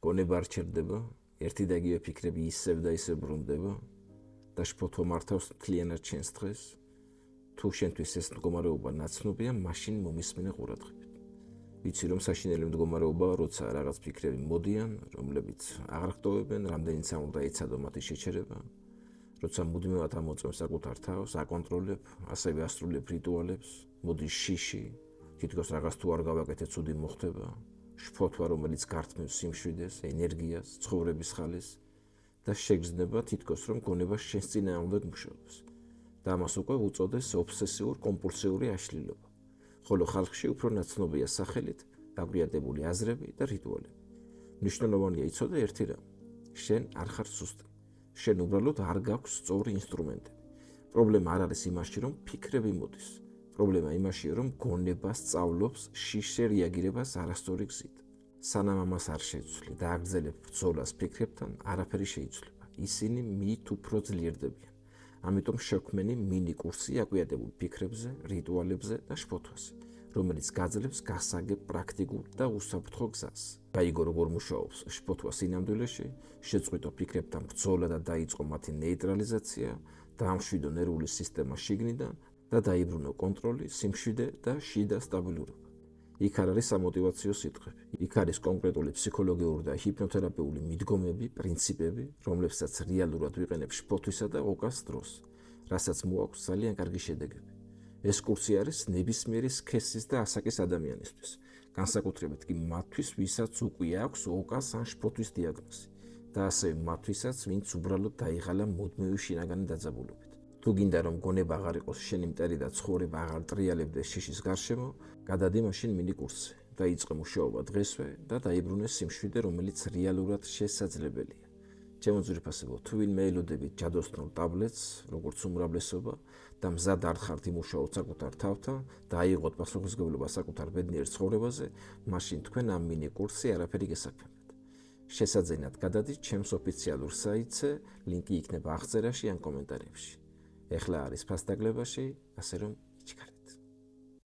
გონება არ ჩერდება, ერთი და იგივე ფიქრები ისევ და ისევ ბრუნდება და შფოთვა მართავს მთლიანად ჩვენს დღეს. თუ შენთვის ეს მდგომარეობა ნაცნობია, მაშინ მომისმინე ყურადღებით. ვიცი რომ საშინელი მდგომარეობაა, როცა რაღაც ფიქრები მოდიან, რომლებიც აღარ გტოვებენ, რამდენიც არ უნდა ეცადო მათი შეჩერება, როცა მუდმივად ამოწმებ საკუთარ თავს, აკონტროლებ, ასევე ასრულებ რიტუალებს, მოდის შიში, თითქოს რაღაც თუ არ გავაკეთე, ცუდი მოხდება, შფოთვა, რომელიც გართმევს სიმშვიდეს, ენერგიას, ცხოვრების ხალისს და შეგრძნება თითქოს რომ გონება შენს წინააღმდეგ მუშაობს. და ამას უკვე უწოდეს ობსესიურ-კომპულსიური აშლილობა. ხოლო ხალხში უფრო ნაცნობია სახელით დაგვიარდებული აზრები და რიტუალები. მნიშვნელოვანია იცოდე ერთი რამ. შენ არ ხარ სუსტი. შენ უბრალოდ არ გაქვს სწორი ინსტრუმენტები. პრობლემა არ არის იმაში, რომ ფიქრები მოდის. პრობლემა იმაშია, რომ გონება სწავლობს შიშზე რეაგირებას არასწორი გზით. სანამ ამას არ შეცვლი და აგრძელებ ბრძოლას ფიქრებთან, არაფერი შეიცვლება. ისინი მით უფრო ძლიერდებიან. ამიტომ შექმენი მინი კურსი აკვიადებულ ფიქრებზე, რიტუალებზე და შფოთვაზე, რომელიც გაძლევს გასაგებ პრაქტიკულ და უსაფრთხო გზას. გაიგო როგორ მუშაობს შფოთვა სინამდვილეში, შეწყვიტო ფიქრებთან ბრძოლა და დაიწყო მათი ნეიტრალიზაცია, დაამშვიდო ნერვული სისტემა შიგნიდან და დაიბრუნო კონტროლი, სიმშვიდე და შიდა სტაბილურობა. იქ არ არის სამოტივაციო სიტყვები. იქ არის კონკრეტული ფსიქოლოგიური და ჰიპნოთერაპიული მიდგომები, პრინციპები, რომლებსაც რეალურად ვიყენებ შფოთვისა და ოკას დროს, რასაც მოაქვს ძალიან კარგი შედეგები. ეს კურსი არის ნებისმიერი სქესის და ასაკის ადამიანისთვის, განსაკუთრებით კი მათთვის, ვისაც უკვე აქვს ოკას ან შფოთვის დიაგნოზი და ასევე მათთვისაც, ვინც უბრალოდ დაიღალა მუდმივი შინაგანი დაძაბულობით. თუ გინდა რომ გონება აღარ იყოს შენი მტერი და ცხოვრება აღარ ტრიალებდეს შიშის გარშემო, გადადი მაშინ მინი კურსზე, დაიწყე მუშაობა დღესვე და დაიბრუნე სიმშვიდე, რომელიც რეალურად შესაძლებელია. ჩემო ძვირფასებო, თუ ვინმე ელოდებით ჯადოსნურ ტაბლეტს, როგორც უმრავლესობა და მზად არ ხართ იმუშაოთ საკუთარ თავთან და აიღოთ პასუხისმგებლობა საკუთარ ბედნიერ ცხოვრებაზე, მაშინ თქვენ ამ მინი კურსზე არაფერი გესაქმებთ. შესაძენად გადადით ჩემს ოფიციალურ საიტზე, ლინკი იქნება აღწერაში ან კომენტარებში. ეხლა არის ფასდაგლებაში, ასე რომ